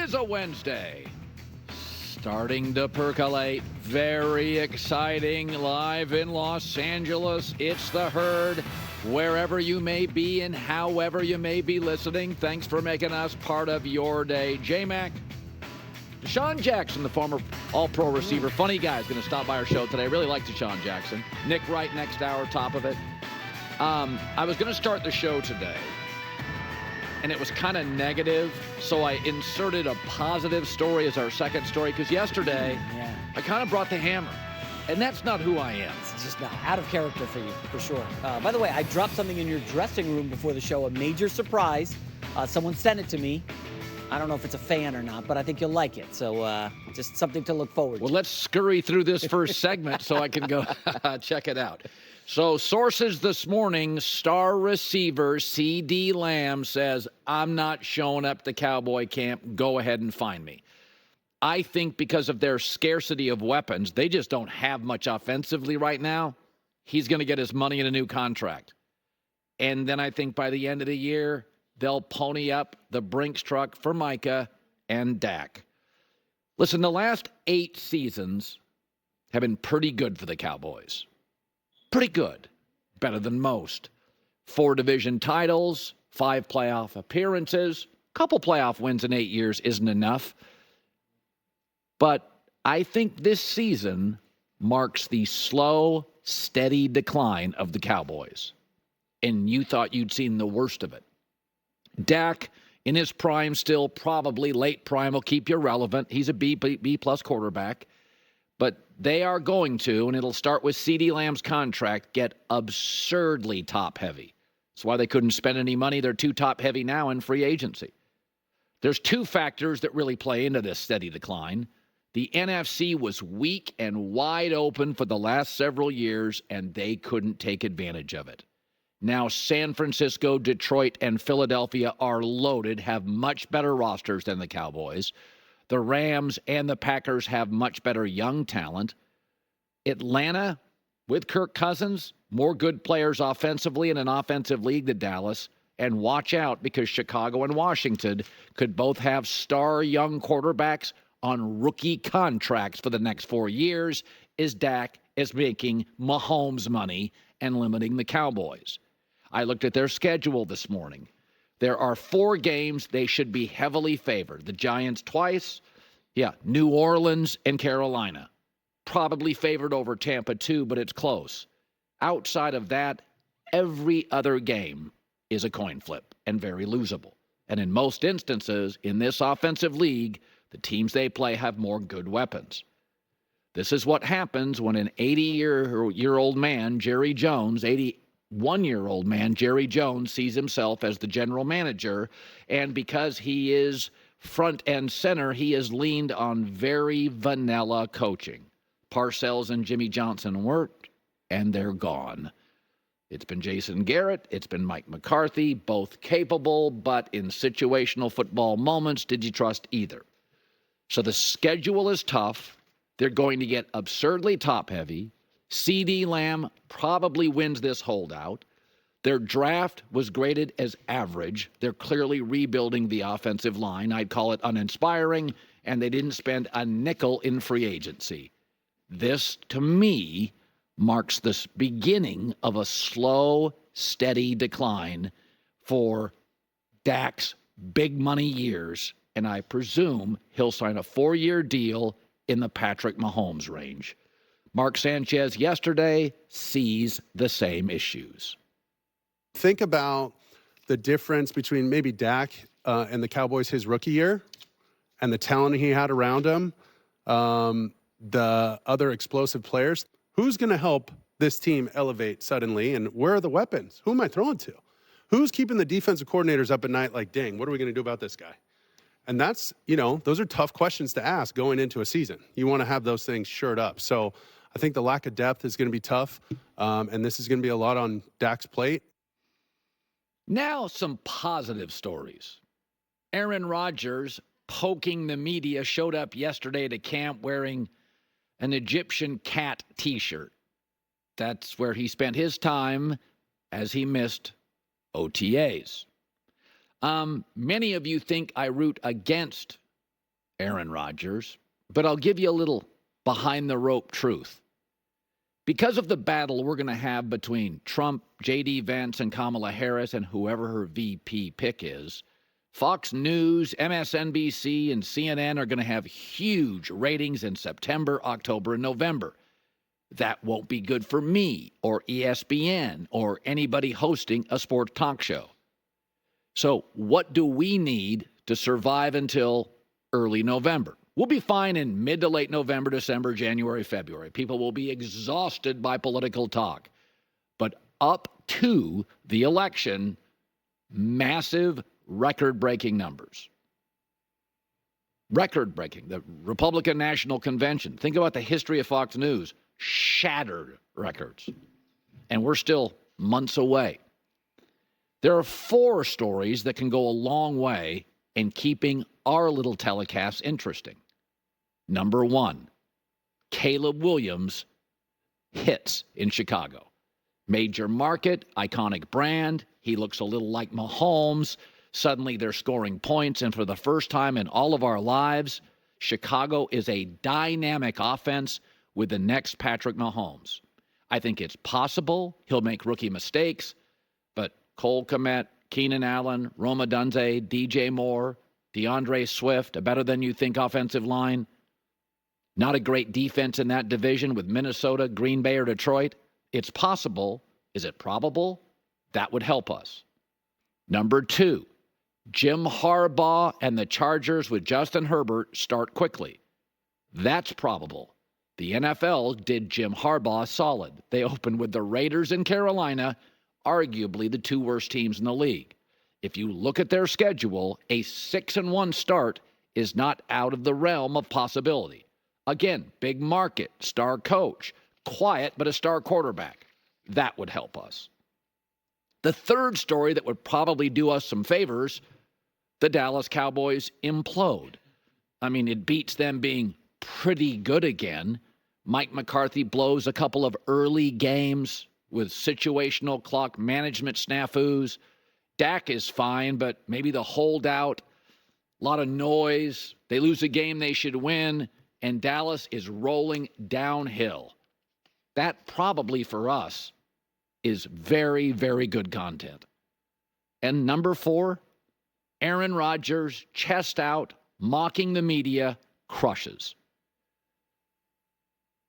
is a Wednesday. Starting to percolate. Very exciting. Live in Los Angeles. It's The Herd. Wherever you may be and however you may be listening, thanks for making us part of your day. J-Mac, Deshaun Jackson, the former All-Pro receiver, funny guy, is going to stop by our show today. Really like Deshaun Jackson. Nick Wright next hour, top of it. I was going to start the show today, and it was kind of negative, so I inserted a positive story as our second story, because yesterday I kind of brought the hammer, and that's not who I am. It's just not out of character for you, for sure. By the way, I dropped something in your dressing room before the show, a major surprise. Someone sent it to me. I don't know if it's a fan or not, but I think you'll like it. So just something to look forward to. Well, let's scurry through this first segment so I can go check it out. So sources this morning, star receiver CeeDee Lamb says, I'm not showing up to Cowboy camp. Go ahead and find me. I think because of their scarcity of weapons, they just don't have much offensively right now. He's going to get his money in a new contract. And then I think by the end of the year, they'll pony up the Brinks truck for Micah and Dak. Listen, the last 8 seasons have been pretty good for the Cowboys. Pretty good. Better than most. 4 division titles, 5 playoff appearances. A couple playoff wins in 8 years isn't enough. But I think this season marks the slow, steady decline of the Cowboys. And you thought you'd seen the worst of it. Dak, in his prime still, probably late prime, will keep you relevant. He's a B-plus quarterback. But they are going to, and it'll start with CeeDee Lamb's contract, get absurdly top-heavy. That's why they couldn't spend any money. They're too top-heavy now in free agency. There's 2 factors that really play into this steady decline. The NFC was weak and wide open for the last several years, and they couldn't take advantage of it. Now San Francisco, Detroit, and Philadelphia are loaded, have much better rosters than the Cowboys. The Rams and the Packers have much better young talent. Atlanta, with Kirk Cousins, more good players offensively in an offensive league than Dallas. And watch out, because Chicago and Washington could both have star young quarterbacks on rookie contracts for the next 4 years, as Dak is making Mahomes money and limiting the Cowboys. I looked at their schedule this morning. There are 4 games they should be heavily favored. The Giants twice. New Orleans and Carolina. Probably favored over Tampa too, but it's close. Outside of that, every other game is a coin flip and very losable. And in most instances, in this offensive league, the teams they play have more good weapons. This is what happens when an 81-year-old man, Jerry Jones, sees himself as the general manager, and because he is front and center, he has leaned on very vanilla coaching. Parcells and Jimmy Johnson worked, and they're gone. It's been Jason Garrett, it's been Mike McCarthy, both capable, but in situational football moments, did you trust either? So the schedule is tough. They're going to get absurdly top-heavy. CeeDee Lamb probably wins this holdout. Their draft was graded as average. They're clearly rebuilding the offensive line. I'd call it uninspiring, and they didn't spend a nickel in free agency. This, to me, marks the beginning of a slow, steady decline for Dak's big money years, and I presume he'll sign a 4-year deal in the Patrick Mahomes range. Mark Sanchez yesterday sees the same issues. Think about the difference between maybe Dak and the Cowboys his rookie year and the talent he had around him, the other explosive players. Who's going to help this team elevate suddenly, and where are the weapons? Who am I throwing to? Who's keeping the defensive coordinators up at night like, dang, what are we going to do about this guy? And that's, those are tough questions to ask going into a season. You want to have those things shored up. So I think the lack of depth is going to be tough, and this is going to be a lot on Dak's plate. Now some positive stories. Aaron Rodgers, poking the media, showed up yesterday to camp wearing an Egyptian cat T-shirt. That's where he spent his time as he missed OTAs. Many of you think I root against Aaron Rodgers, but I'll give you a little behind-the-rope truth. Because of the battle we're going to have between Trump, J.D. Vance, and Kamala Harris, and whoever her VP pick is, Fox News, MSNBC, and CNN are going to have huge ratings in September, October, and November. That won't be good for me or ESPN or anybody hosting a sports talk show. So what do we need to survive until early November? We'll be fine in mid to late November, December, January, February. People will be exhausted by political talk. But up to the election, massive record-breaking numbers. Record-breaking. The Republican National Convention. Think about the history of Fox News. Shattered records. And we're still months away. There are 4 stories that can go a long way in keeping our little telecasts interesting. Number 1, Caleb Williams hits in Chicago. Major market, iconic brand. He looks a little like Mahomes. Suddenly they're scoring points, and for the first time in all of our lives, Chicago is a dynamic offense with the next Patrick Mahomes. I think it's possible he'll make rookie mistakes, but Cole Kmet, Keenan Allen, Roma Dunze, DJ Moore, DeAndre Swift, a better-than-you-think offensive line. Not a great defense in that division with Minnesota, Green Bay, or Detroit. It's possible. Is it probable? That would help us. Number 2, Jim Harbaugh and the Chargers with Justin Herbert start quickly. That's probable. The NFL did Jim Harbaugh solid. They opened with the Raiders in Carolina, arguably the 2 worst teams in the league. If you look at their schedule, a 6-1 start is not out of the realm of possibility. Again, big market, star coach, quiet but a star quarterback. That would help us. The third story that would probably do us some favors, the Dallas Cowboys implode. I mean, it beats them being pretty good again. Mike McCarthy blows a couple of early games with situational clock management snafus. Dak is fine, but maybe the holdout, a lot of noise. They lose a game they should win, and Dallas is rolling downhill. That probably for us is very, very good content. And number 4, Aaron Rodgers, chest out, mocking the media, crushes.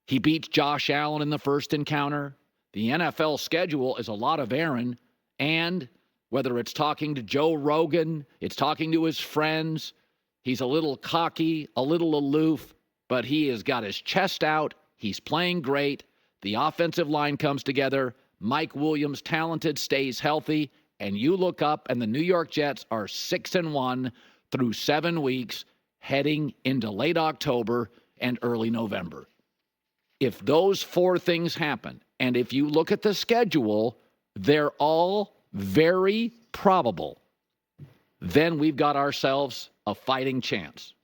He beats Josh Allen in the first encounter. The NFL schedule is a lot of Aaron, and whether it's talking to Joe Rogan, it's talking to his friends, he's a little cocky, a little aloof, but he has got his chest out. He's playing great. The offensive line comes together. Mike Williams, talented, stays healthy. And you look up, and the New York Jets are 6-1 through 7 weeks, heading into late October and early November. If those 4 things happen, and if you look at the schedule, they're all very probable, then we've got ourselves a fighting chance.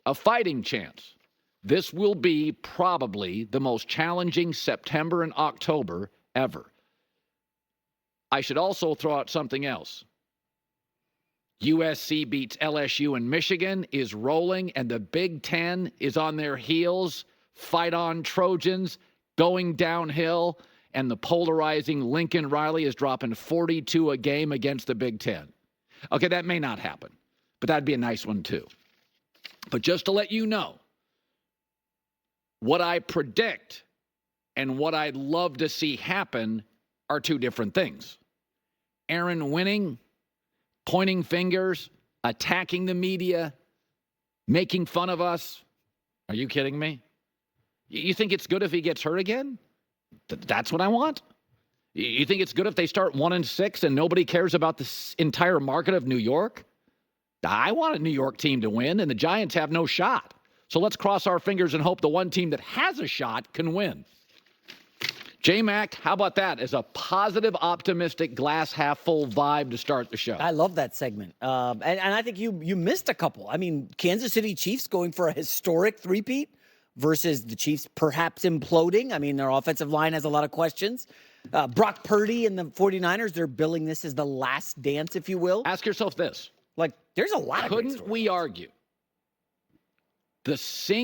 A fighting chance. This will be probably the most challenging September and October ever. I should also throw out something else. USC beats LSU and Michigan, is rolling, and the Big Ten is on their heels. Fight on, Trojans, going downhill, and the polarizing Lincoln Riley is dropping 42 a game against the Big Ten. Okay, that may not happen, but that'd be a nice one too. But just to let you know, what I predict and what I'd love to see happen are 2 different things. Aaron winning, pointing fingers, attacking the media, making fun of us. Are you kidding me? You think it's good if he gets hurt again? That's what I want? You think it's good if they start 1-6 and nobody cares about this entire market of New York? I want a New York team to win, and the Giants have no shot. So let's cross our fingers and hope the one team that has a shot can win. J-Mac, how about that as a positive, optimistic, glass-half-full vibe to start the show? I love that segment. And I think you missed a couple. I mean, Kansas City Chiefs going for a historic three-peat versus the Chiefs perhaps imploding. I mean, their offensive line has a lot of questions. Brock Purdy and the 49ers, they're billing this as the last dance, if you will. Ask yourself this. Like, there's a lot of Couldn't we argue The single